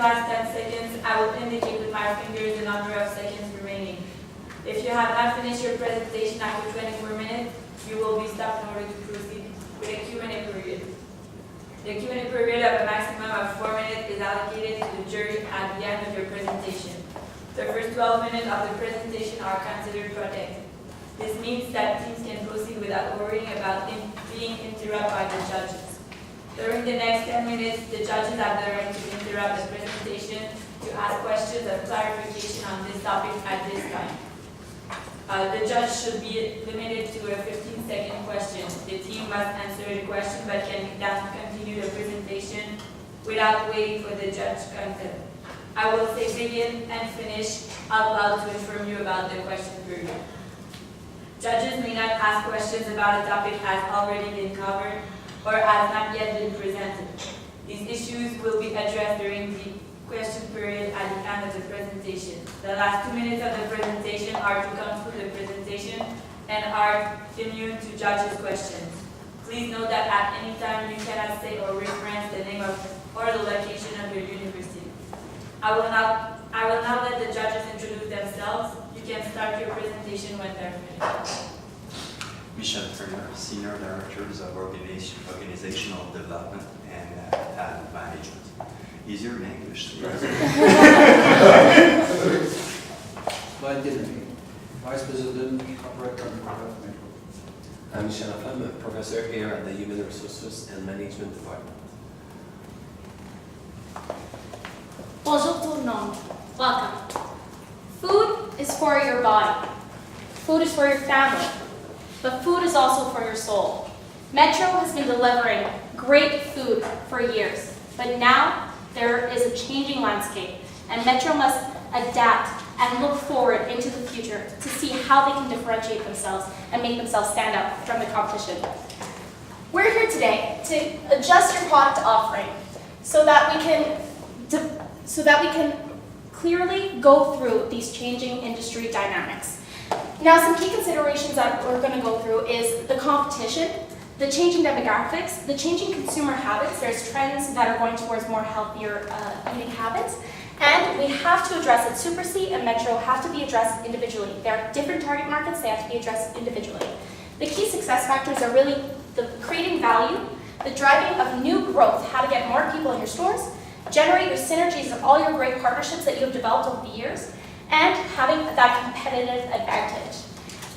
last 10 seconds, I will indicate with my fingers the number of seconds remaining. If you have not finished your presentation after 24 minutes, you will be stopped in order to proceed with a Q&A period. The Q&A period of a maximum of 4 minutes is allocated to the jury at the end of your presentation. The first 12 minutes of the presentation are considered protected. This means that teams can proceed without worrying about being interrupted by the judges. During the next 10 minutes, the judges have the right to interrupt the presentation to ask questions of clarification on this topic at this time. The judge should be limited to a 15-second question. The team must answer the question but cannot continue the presentation without waiting for the judge's consent. I will say begin and finish out loud to inform you about the question period. Judges may not ask questions about a topic has already been covered or has not yet been presented. These issues will be addressed during the question period at the end of the presentation. The last 2 minutes of the presentation are to conclude the presentation and are immune to judges' questions. Please note that at any time you cannot say or reference the name of or the location of your university. I will now let the judges introduce themselves. You can start your presentation when they're finished. Michel Turner, Senior Directors of Organizational Development and Talent Management. Easier in English. Clyde Kennedy, Vice President, Corporate Controller. I'm Michel Laflamme, a professor here at the Human Resources and Management Department. Bonjour tout le monde. Welcome. Food is for your body. Food is for your family. But food is also for your soul. Metro has been delivering great food for years, but now there is a changing landscape, and Metro must adapt and look forward into the future to see how they can differentiate themselves and make themselves stand out from the competition. We're here today to adjust your product offering so that we can clearly go through these changing industry dynamics. Now, some key considerations that we're going to go through is the competition, the changing demographics, the changing consumer habits. There's trends that are going towards more healthier eating habits. And we have to address it. Super C and Metro have to be addressed individually. There are different target markets. They have to be addressed individually. The key success factors are really the creating value, the driving of new growth, how to get more people in your stores, generate your synergies of all your great partnerships that you have developed over the years, and having that competitive advantage.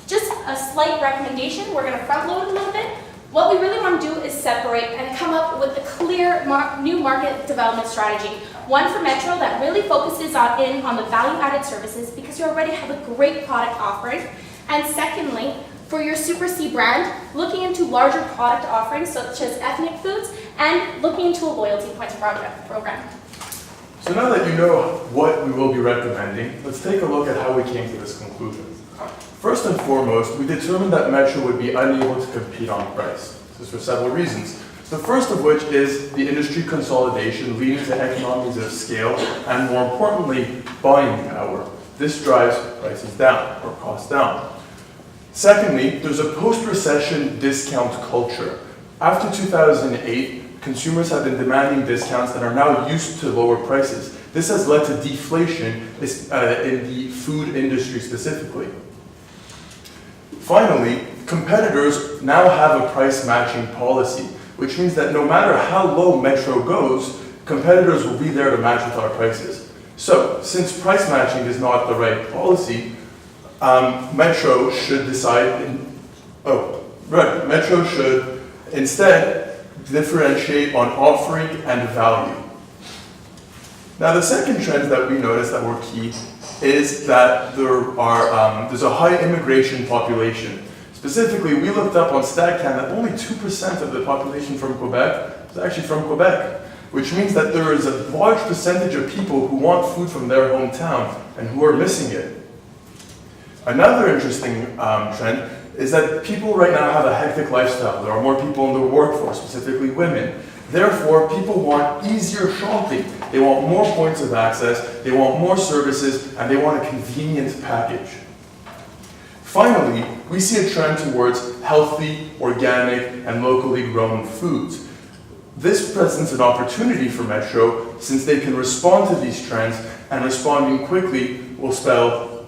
Just a slight recommendation, we're going to front load a little bit. What we really want to do is separate and come up with a clear new market development strategy. One for Metro that really focuses on the value-added services because you already have a great product offering. And secondly, for your Super C brand, looking into larger product offerings such as ethnic foods and looking into a loyalty points program. So now that you know what we will be recommending, let's take a look at how we came to this conclusion. First and foremost, we determined that Metro would be unable to compete on price. This is for several reasons. The first of which is the industry consolidation leading to economies of scale and, more importantly, buying power. This drives prices down or costs down. Secondly, there's a post-recession discount culture. After 2008, consumers have been demanding discounts that are now used to lower prices. This has led to deflation in the food industry specifically. Finally, competitors now have a price matching policy, which means that no matter how low Metro goes, competitors will be there to match with our prices. So, since price matching is not the right policy, Metro should Metro should instead differentiate on offering and value. Now, the second trend that we noticed that were key is that there's a high immigration population. Specifically, we looked up on StatCan that only 2% of the population from Quebec is actually from Quebec, which means that there is a large percentage of people who want food from their hometown and who are missing it. Another interesting trend is that people right now have a hectic lifestyle. There are more people in the workforce, specifically women. Therefore, people want easier shopping. They want more points of access, they want more services, and they want a convenient package. Finally, we see a trend towards healthy, organic, and locally grown foods. This presents an opportunity for Metro since they can respond to these trends, and responding quickly will spell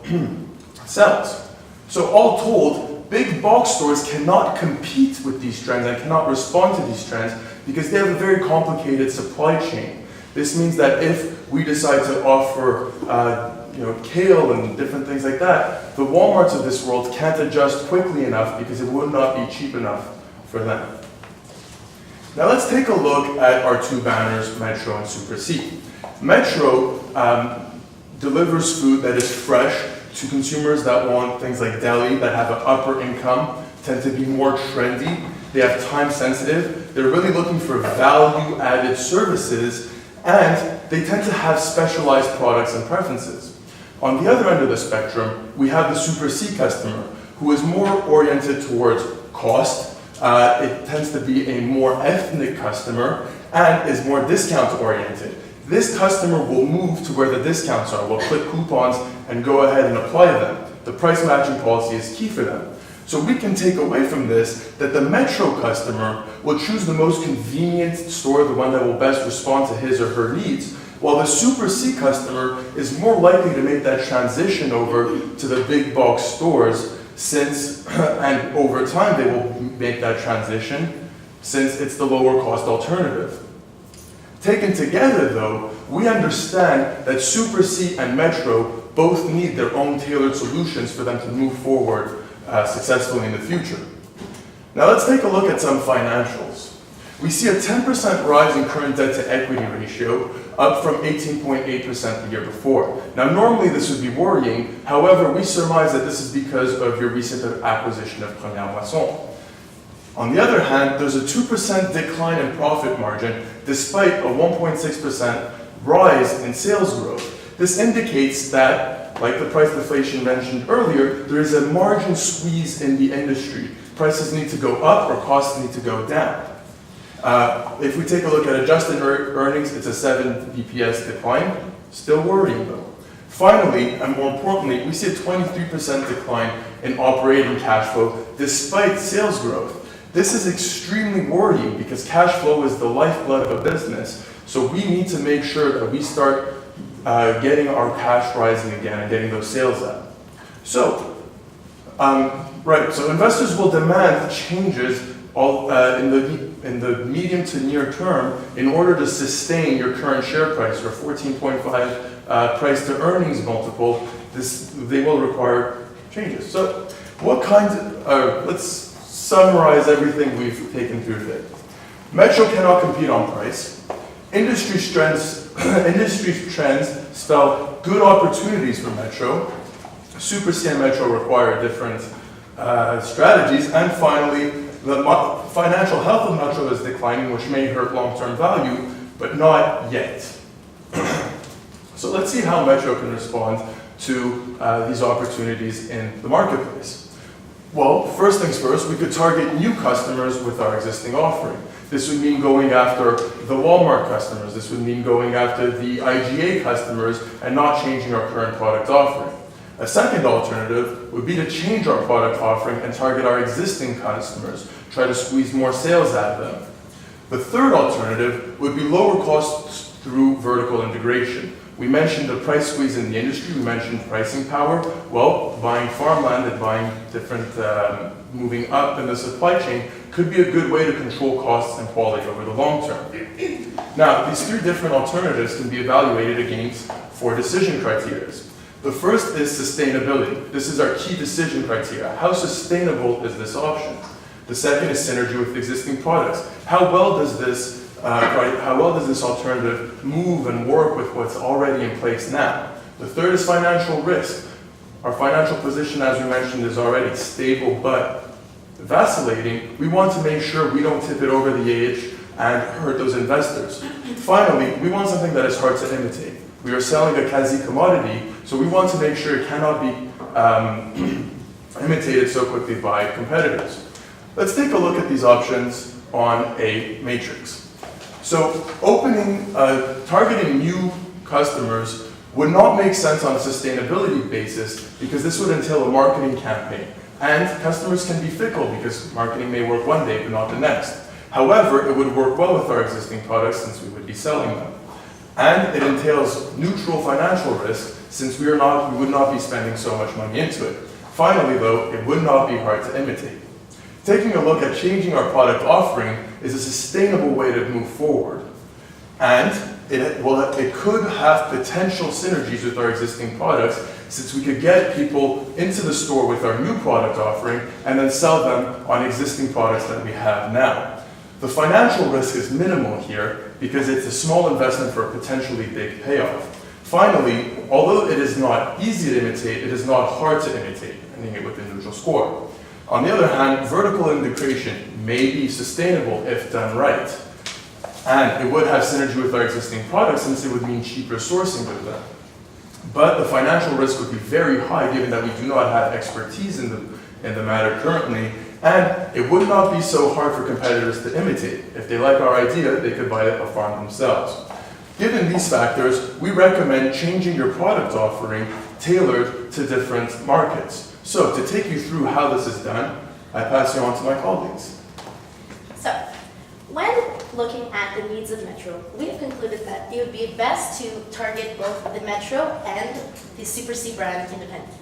sales. So all told, big box stores cannot compete with these trends and cannot respond to these trends because they have a very complicated supply chain. This means that if we decide to offer kale and different things like that, the Walmarts of this world can't adjust quickly enough because it would not be cheap enough for them. Now let's take a look at our two banners, Metro and Super C. Metro delivers food that is fresh to consumers that want things like deli, that have an upper income, tend to be more trendy, they have time sensitive, they're really looking for value added services, and they tend to have specialized products and preferences. On the other end of the spectrum, we have the Super C customer, who is more oriented towards cost. It tends to be a more ethnic customer and is more discount oriented. This customer will move to where the discounts are, will click coupons and go ahead and apply them. The price matching policy is key for them. So we can take away from this that the Metro customer will choose the most convenient store, the one that will best respond to his or her needs, while the Super C customer is more likely to make that transition over to the big box stores and over time they will make that transition since it's the lower cost alternative. Taken together though, we understand that Super C and Metro both need their own tailored solutions for them to move forward successfully in the future. Now let's take a look at some financials. We see a 10% rise in current debt to equity ratio, up from 18.8% the year before. Now normally this would be worrying, however we surmise that this is because of your recent acquisition of Première Moisson. On the other hand, there's a 2% decline in profit margin despite a 1.6% rise in sales growth. This indicates that, like the price deflation mentioned earlier, there is a margin squeeze in the industry. Prices need to go up or costs need to go down. If we take a look at adjusted earnings, it's a 7 BPS decline. Still worrying though. Finally, and more importantly, we see a 23% decline in operating cash flow despite sales growth. This is extremely worrying because cash flow is the lifeblood of a business. So we need to make sure that we start getting our cash rising again and getting those sales up. So, so investors will demand changes in the medium to near term in order to sustain your current share price, your 14.5 price to earnings multiple. They will require changes. So what kinds of, let's summarize everything we've taken through today. Metro cannot compete on price. Industry trends spell good opportunities for Metro. Super C and Metro require different strategies. And finally, the financial health of Metro is declining, which may hurt long-term value, but not yet. So let's see how Metro can respond to these opportunities in the marketplace. Well, first things first, we could target new customers with our existing offering. This would mean going after the Walmart customers. This would mean going after the IGA customers and not changing our current product offering. A second alternative would be to change our product offering and target our existing customers, try to squeeze more sales out of them. The third alternative would be lower costs through vertical integration. We mentioned the price squeeze in the industry, we mentioned pricing power. Well, buying farmland and buying different, moving up in the supply chain could be a good way to control costs and quality over the long term. Now, these three different alternatives can be evaluated against 4 decision criteria. The first is sustainability. This is our key decision criteria. How sustainable is this option? The second is synergy with existing products. How well does this alternative move and work with what's already in place now? The third is financial risk. Our financial position, as we mentioned, is already stable but vacillating. We want to make sure we don't tip it over the edge and hurt those investors. Finally, we want something that is hard to imitate. We are selling a quasi commodity, so we want to make sure it cannot be imitated so quickly by competitors. Let's take a look at these options on a matrix. So targeting new customers would not make sense on a sustainability basis because this would entail a marketing campaign. And customers can be fickle because marketing may work one day but not the next. However, it would work well with our existing products since we would be selling them. And it entails neutral financial risk since we would not be spending so much money into it. Finally though, it would not be hard to imitate. Taking a look at changing our product offering is a sustainable way to move forward. And it could have potential synergies with our existing products since we could get people into the store with our new product offering and then sell them on existing products that we have now. The financial risk is minimal here because it's a small investment for a potentially big payoff. Finally, although it is not easy to imitate, it is not hard to imitate, ending it with a neutral score. On the other hand, vertical integration may be sustainable if done right. And it would have synergy with our existing products since it would mean cheaper sourcing of them. But the financial risk would be very high given that we do not have expertise in the matter currently, and it would not be so hard for competitors to imitate. If they like our idea, they could buy a farm themselves. Given these factors, we recommend changing your product offering tailored to different markets. So to take you through how this is done, I pass you on to my colleagues. So, when looking at the needs of Metro, we have concluded that it would be best to target both the Metro and the Super C brand independently.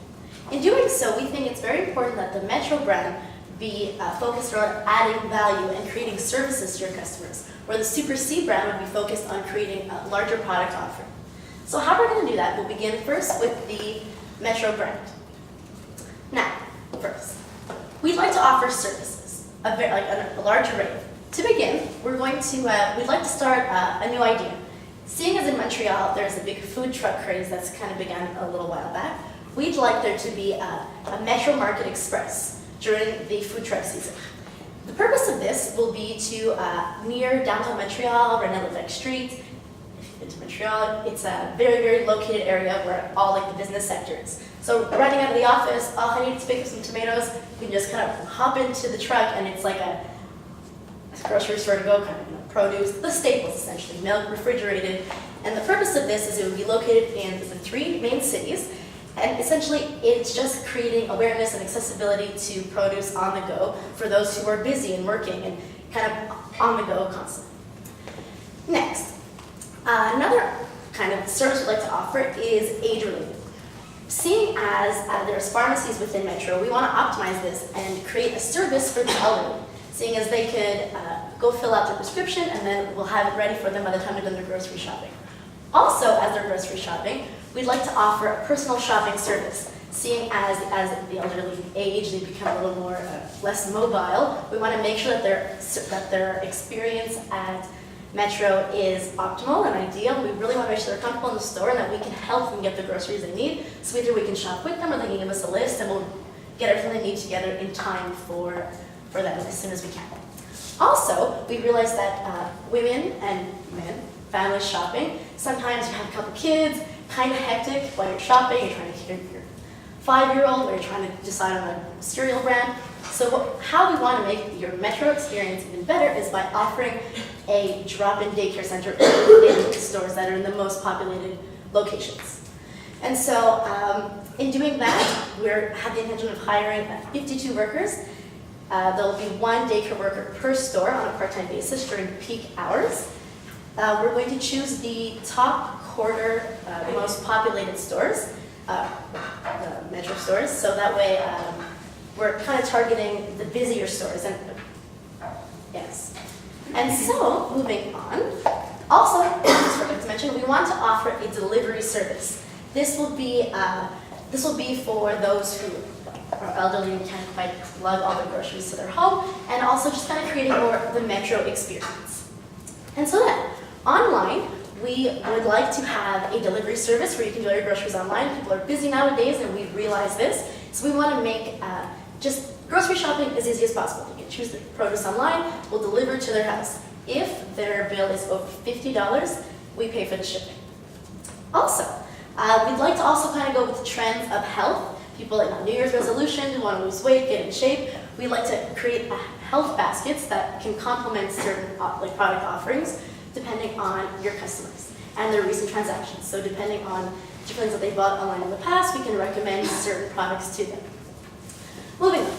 In doing so, we think it's very important that the Metro brand be focused on adding value and creating services to your customers, where the Super C brand would be focused on creating a larger product offering. So how we're going to do that, we'll begin first with the Metro brand. Now, first, we'd like to offer services, a large array. To begin, we'd like to start a new idea. Seeing as in Montreal, there's a big food truck craze that's kind of began a little while back, we'd like there to be a Metro Market Express during the food truck season. The purpose of this will be to, near downtown Montreal, René-Lévesque Street, into Montreal, it's a very, very located area where all the business sector is. So running out of the office, oh, I need to pick up some tomatoes, we can just kind of hop into the truck and it's like a grocery store to go, kind of produce, the staples essentially, milk, refrigerated. And the purpose of this is it would be located in the 3 main cities. And essentially, it's just creating awareness and accessibility to produce on the go for those who are busy and working and kind of on the go constantly. Next, another kind of service we'd like to offer is age-related. Seeing as there's pharmacies within Metro, we want to optimize this and create a service for the elderly, seeing as they could go fill out their prescription and then we'll have it ready for them by the time they're done their grocery shopping. Also, as they're grocery shopping, we'd like to offer a personal shopping service. Seeing as the elderly age, they become a little more less mobile, we want to make sure that their experience at Metro is optimal and ideal. We really want to make sure they're comfortable in the store and that we can help them get the groceries they need. So either we can shop with them or they can give us a list and we'll get everything they need together in time for them as soon as we can. Also, we realize that women and men, family shopping, sometimes you have a couple kids, kind of hectic while you're shopping, you're trying to keep your 5-year-old or you're trying to decide on a cereal brand. So how we want to make your Metro experience even better is by offering a drop-in daycare center in stores that are in the most populated locations. And so in doing that, we have the intention of hiring 52 workers. There will be 1 daycare worker per store on a part-time basis during peak hours. We're going to choose the top quarter most populated stores, the Metro stores, so that way we're kind of targeting the busier stores. And yes. And so, moving on, also, just forgot to mention, we want to offer a delivery service. This will be for those who are elderly and can't quite lug all their groceries to their home, and also just kind of creating more the Metro experience. And so then, online, we would like to have a delivery service where you can do all your groceries online. People are busy nowadays, and we realize this. So we want to make just grocery shopping as easy as possible. You can choose the produce online, we'll deliver to their house. If their bill is over $50, we pay for the shipping. Also, we'd like to also kind of go with the trends of health. People like New Year's resolution, who want to lose weight, get in shape. We like to create health baskets that can complement certain product offerings depending on your customers and their recent transactions. So depending on different things that they bought online in the past, we can recommend certain products to them. Moving on.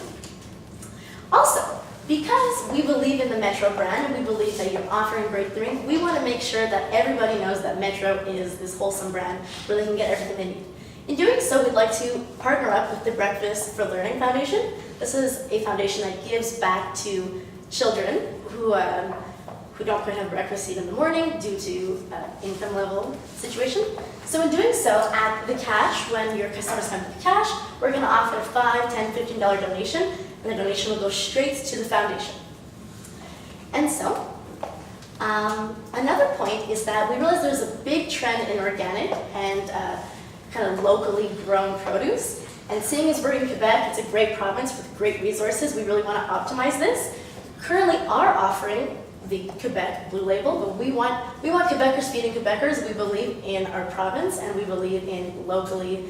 Also, Because we believe in the Metro brand and we believe that you're offering great things, we want to make sure that everybody knows that Metro is this wholesome brand where they can get everything they need. In doing so, we'd like to partner up with the Breakfast for Learning Foundation. This is a foundation that gives back to children who don't quite have breakfast eat in the morning due to income level situation. So in doing so, at the cash, when your customers come to the cash, we're going to offer a $5, $10, $15 donation, and the donation will go straight to the foundation. And so, another point is that we realize there's a big trend in organic and kind of locally grown produce. And seeing as we're in Quebec, it's a great province with great resources, we really want to optimize this. Currently are offering the Quebec Blue Label, but we want Quebecers feeding Quebecers. We believe in our province and we believe in locally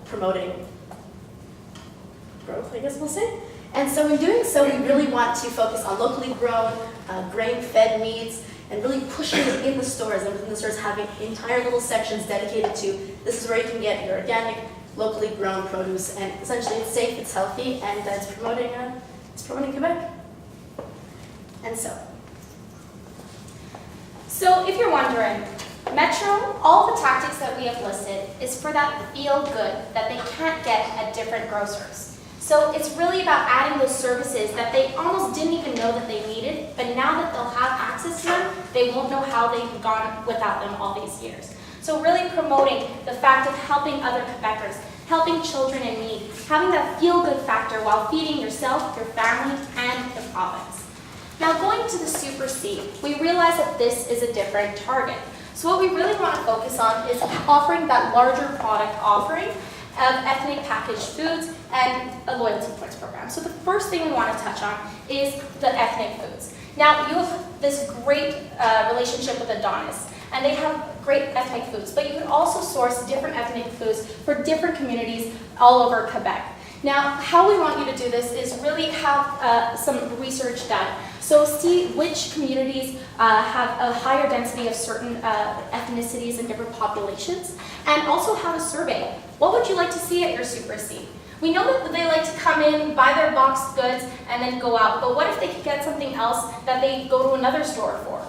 promoting growth, I guess we'll say. And so in doing so, we really want to focus on locally grown, grain-fed meats, and really pushing it in the stores, and within the stores having entire little sections dedicated to this is where you can get your organic, locally grown produce, and essentially it's safe, it's healthy, and it's promoting Quebec. And So if you're wondering, Metro, all the tactics that we have listed is for that feel good that they can't get at different grocers. So it's really about adding those services that they almost didn't even know that they needed, but now that they'll have access to them, they won't know how they've gone without them all these years. So really promoting the fact of helping other Quebecers, helping children in need, having that feel-good factor while feeding yourself, your family, and the province. Now going to the Super C, we realize that this is a different target. So what we really want to focus on is offering that larger product offering of ethnic packaged foods and a loyalty points program. So the first thing we want to touch on is the ethnic foods. Now you have this great relationship with Adonis, and they have great ethnic foods, but you can also source different ethnic foods for different communities all over Quebec. Now, how we want you to do this is really have some research done. So see which communities have a higher density of certain ethnicities and different populations, and also have a survey. What would you like to see at your Super C? We know that they like to come in, buy their boxed goods, and then go out, but what if they could get something else that they go to another store for?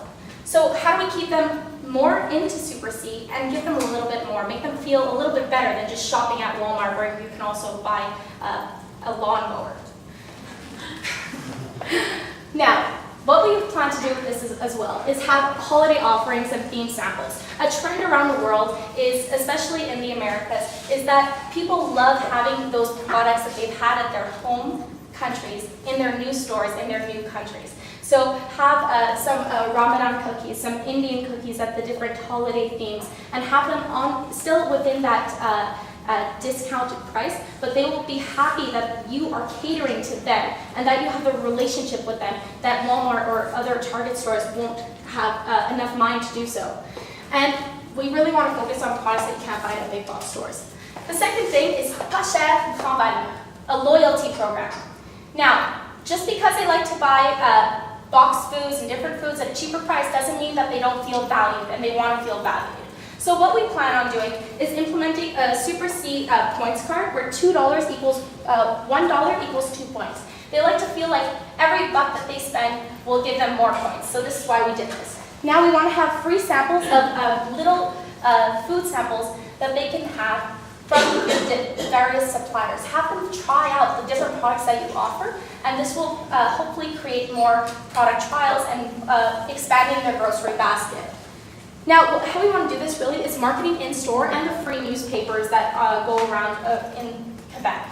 So how do we keep them more into Super C and give them a little bit more, make them feel a little bit better than just shopping at Walmart where you can also buy a lawnmower? Now, what we plan to do with this as well is have holiday offerings and theme samples. A trend around the world is, especially in the Americas, is that people love having those products that they've had at their home countries in their new stores, in their new countries. So have some Ramadan cookies, some Indian cookies at the different holiday themes, and have them on still within that discounted price, but they will be happy that you are catering to them and that you have a relationship with them that Walmart or other Target stores won't have enough mind to do so. And we really want to focus on products that you can't buy at big box stores. The second thing is Pas Cher Campagne, a loyalty program. Now, just because they like to buy boxed foods and different foods at a cheaper price doesn't mean that they don't feel valued and they want to feel valued. So what we plan on doing is implementing a Super C points card where $2 equals, $1 equals 2 points. They like to feel like every buck that they spend will give them more points. So this is why we did this. Now we want to have free samples of little food samples that they can have from the various suppliers. Have them try out the different products that you offer, and this will hopefully create more product trials and expanding their grocery basket. Now, how we want to do this really is marketing in-store and the free newspapers that go around in Quebec.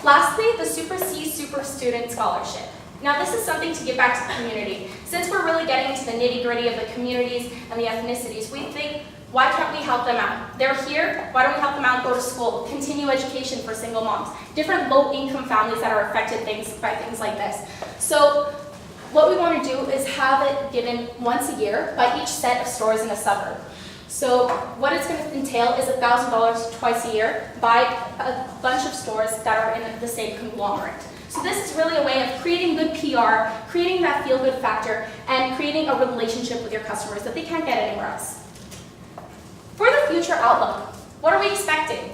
Lastly, the Super C Super Student Scholarship. Now, this is something to give back to the community. Since we're really getting into the nitty-gritty of the communities and the ethnicities, we think, why can't we help them out? They're here, why don't we help them out, go to school, continue education for single moms, different low-income families that are affected by things like this. So what we want to do is have it given once a year by each set of stores in a suburb. So what it's going to entail is $1,000 twice a year by a bunch of stores that are in the same conglomerate. So this is really a way of creating good PR, creating that feel-good factor, and creating a relationship with your customers that they can't get anywhere else. For the future outlook, what are we expecting?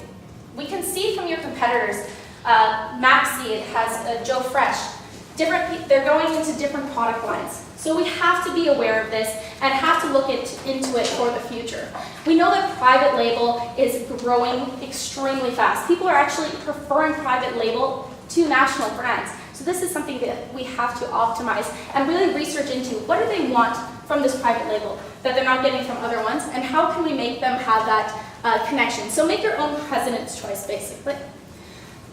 We can see from your competitors Maxi, it has Joe Fresh. They're going into different product lines. So we have to be aware of this and have to look into it for the future. We know that private label is growing extremely fast. People are actually preferring private label to national brands. So this is something that we have to optimize and really research into. What do they want from this private label that they're not getting from other ones, and how can we make them have that connection? So make your own president's choice, basically.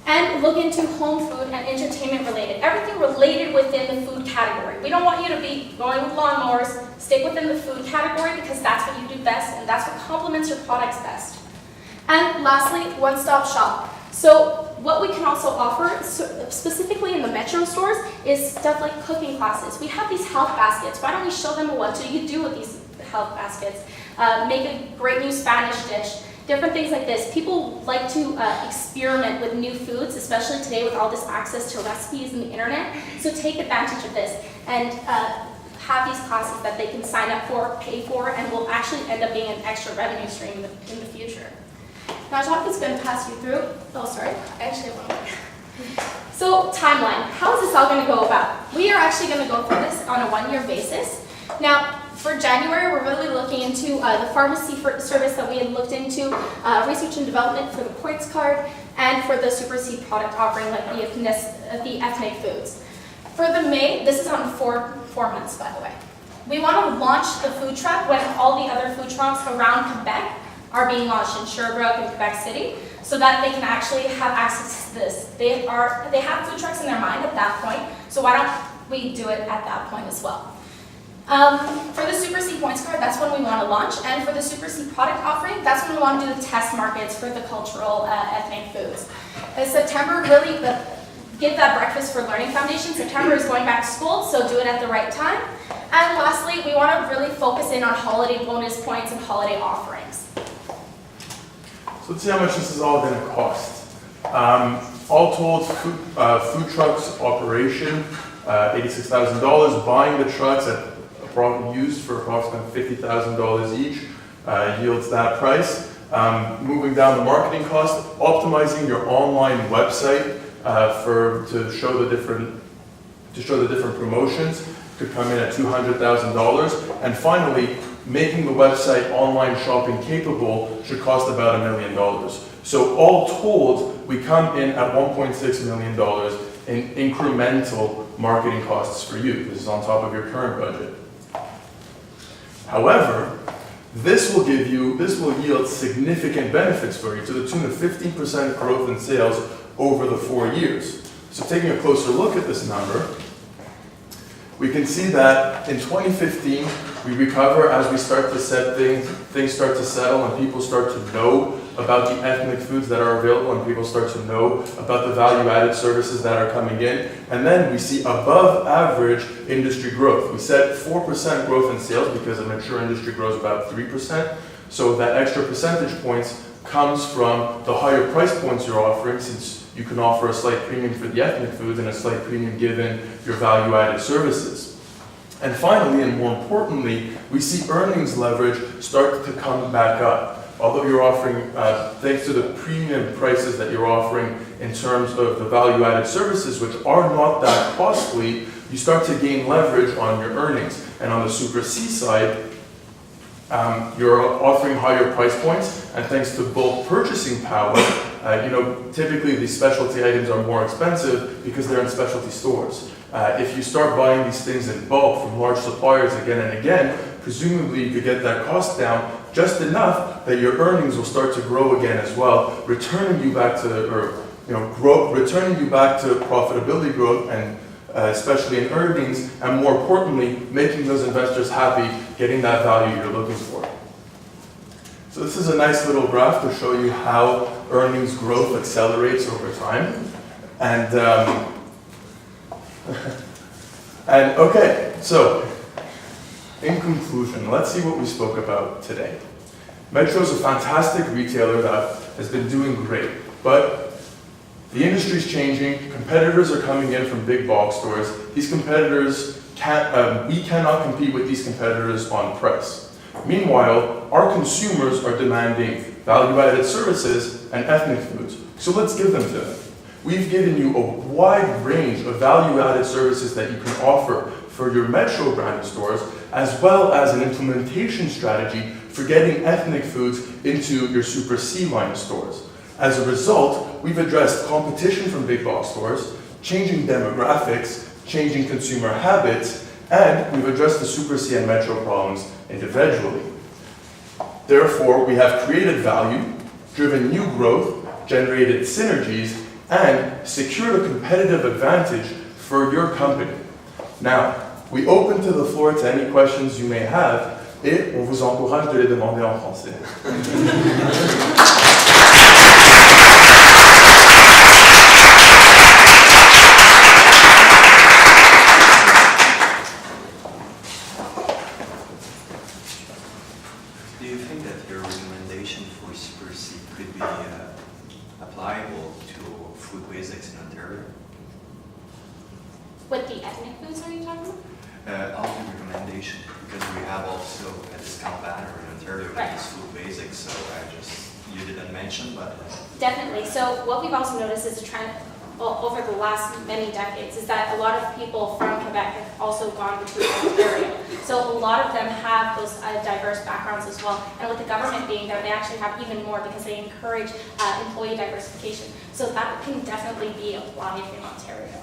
And look into home food and entertainment related. Everything related within the food category. We don't want you to be going with lawnmowers. Stick within the food category because that's what you do best and that's what complements your products best. And lastly, one-stop shop. So what we can also offer, specifically in the metro stores, is stuff like cooking classes. We have these health baskets. Why don't we show them what do you do with these health baskets? Make a great new Spanish dish. Different things like this. People like to experiment with new foods, especially today with all this access to recipes and the internet. So take advantage of this and have these classes that they can sign up for, pay for, and will actually end up being an extra revenue stream in the future. Now, Jacques is going to pass you through. Oh, sorry. I actually have one more. So, timeline. How is this all going to go about? We are actually going to go through this on a one-year basis. Now, for January, we're really looking into the pharmacy service that we had looked into, research and development for the points card, and for the Super C product offering like the ethnic foods. For the May, this is on four months, by the way. We want to launch the food truck when all the other food trucks around Quebec are being launched in Sherbrooke and Quebec City, so that they can actually have access to this. They have food trucks in their mind at that point, so why don't we do it at that point as well? For the Super C points card, that's when we want to launch, and for the Super C product offering, that's when we want to do the test markets for the cultural ethnic foods. September, really give that Breakfast for Learning Foundation. September is going back to school, so do it at the right time. And lastly, we want to really focus in on holiday bonus points and holiday offerings. So let's see how much this is all going to cost. All told, food trucks operation, $86,000. Buying the trucks used for approximately $50,000 each yields that price. Moving down the marketing cost, optimizing your online website to show the different promotions could come in at $200,000. And finally, making the website online shopping capable should cost about $1 million. So all told, we come in at $1.6 million in incremental marketing costs for you. This is on top of your current budget. However, this will yield significant benefits for you to the tune of 15% growth in sales over the 4 years. So taking a closer look at this number, we can see that in 2015, we recover as we start to set things start to settle and people start to know about the ethnic foods that are available and people start to know about the value-added services that are coming in. And then we see above average industry growth. We set 4% growth in sales because a mature industry grows about 3%. So that extra percentage points comes from the higher price points you're offering, since you can offer a slight premium for the ethnic foods and a slight premium given your value-added services. And finally, and more importantly, we see earnings leverage start to come back up. Although you're offering, thanks to the premium prices that you're offering in terms of the value-added services, which are not that costly, you start to gain leverage on your earnings. And on the Super C side, you're offering higher price points, and thanks to bulk purchasing power, typically these specialty items are more expensive because they're in specialty stores. If you start buying these things in bulk from large suppliers again and again, presumably you could get that cost down just enough that your earnings will start to grow again as well, returning you back to profitability growth, and especially in earnings, and more importantly, making those investors happy, getting that value you're looking for. So this is a nice little graph to show you how earnings growth accelerates over time. And okay, so in conclusion, let's see what we spoke about today. Metro is a fantastic retailer that has been doing great, but the industry is changing. Competitors are coming in from big box stores. These competitors we cannot compete with these competitors on price. Meanwhile, our consumers are demanding value-added services and ethnic foods. So let's give them to them. we've given you a wide range of value-added services that you can offer for your Metro branded stores, as well as an implementation strategy for getting ethnic foods into your Super C line stores. As a result, we've addressed competition from big box stores, changing demographics, changing consumer habits, and we've addressed the Super C and Metro problems individually. Therefore, we have created value, driven new growth, generated synergies, and secured a competitive advantage for your company. Now, we open to the floor to any questions you may have, et on vous encourage de les demander en français. Do you think that your recommendation for Super C could be applicable to food basics in Ontario? With the ethnic foods, are you talking about? All the recommendation, because we have also a discount banner in Ontario Right. that is food basics, so you didn't mention, but Definitely. So what we've also noticed is a trend over the last many decades is that a lot of people from Quebec have also gone to Ontario. So a lot of them have those diverse backgrounds as well. And with the government being there, they actually have even more because they encourage employee diversification. So that can definitely be applied in Ontario.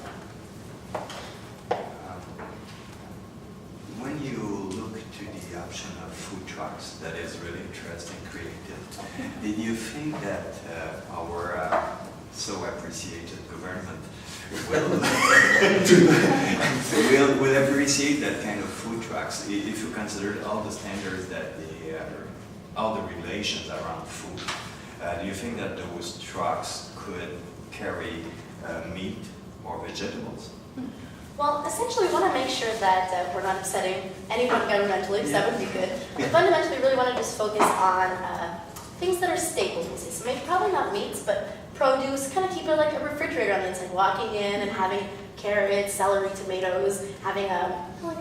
when you look to the option of food trucks, that is really interesting, creative, did you think that our so appreciated government will appreciate that kind of food trucks if you consider all the standards that all the regulations around food? Do you think that those trucks could carry meat or vegetables? Well, essentially, we want to make sure that we're not upsetting anyone governmentally, because that would be good. But fundamentally, we really want to just focus on things that are staples. So maybe probably not meats, but produce. Kind of keep it like a refrigerator on the inside. Walking in and having carrots, celery, tomatoes, having like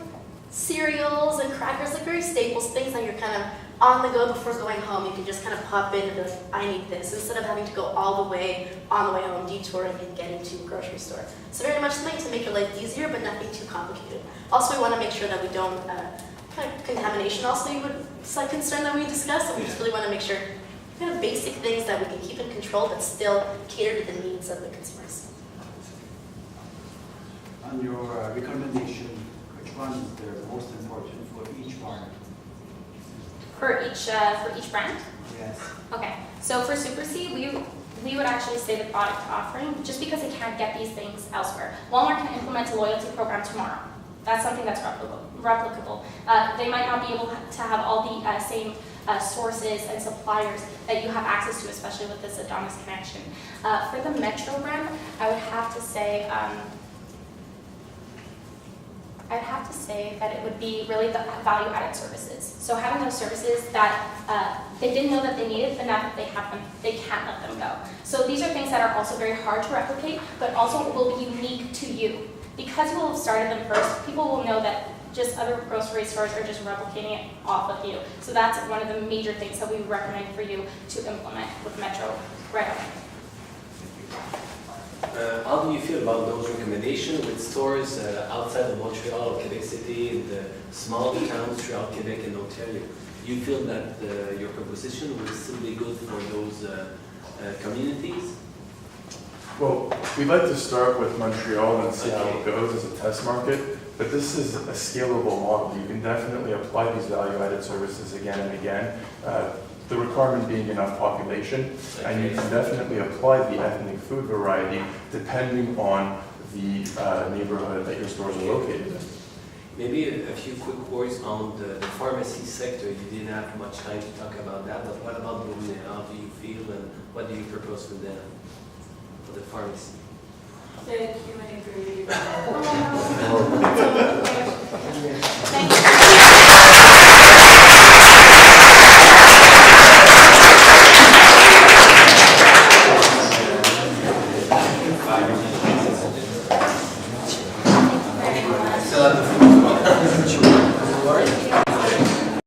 cereals and crackers, like very staples, things that you're kind of on the go before going home. You can just kind of pop in and be like, I need this, instead of having to go all the way on the way home, detouring and getting to a grocery store. So very much something to make your life easier, but nothing too complicated. Also, we want to make sure that we don't, kind of contamination also you would, it's a concern that we discussed, and we just really want to make sure kind of basic things that we can keep in control, but still cater to the needs of the consumers. On your recommendation, which one is the most important for each market? For each brand? Yes. Okay, so for Super C, we would actually say the product offering, just because they can't get these things elsewhere. Walmart can implement a loyalty program tomorrow. That's something that's replicable. They might not be able to have all the same sources and suppliers that you have access to, especially with this Adonis connection. For the Metro brand, I would have to say that it would be really the value-added services. So having those services that they didn't know that they needed, but now that they have them, they can't let them go. So these are things that are also very hard to replicate, but also will be unique to you. Because you will have started them first, people will know that just other grocery stores are just replicating it off of you. So that's one of the major things that we recommend for you to implement with Metro right away. How do you feel about those recommendations with stores outside of Montreal or Quebec City, in the small towns throughout Quebec and Ontario? Do you feel that your proposition will still be good for those communities? Well, we'd like to start with Montreal and see how it goes as a test market, but this is a scalable model. You can definitely apply these value-added services again and again. The requirement being enough population, and you can definitely apply the ethnic food variety depending on the neighborhood that your stores are located in. Maybe a few quick words on the pharmacy sector. You didn't have much time to talk about that, but what about Brunet? How do you feel and what do you propose for them, for the pharmacy? The Q&A period. Thank you.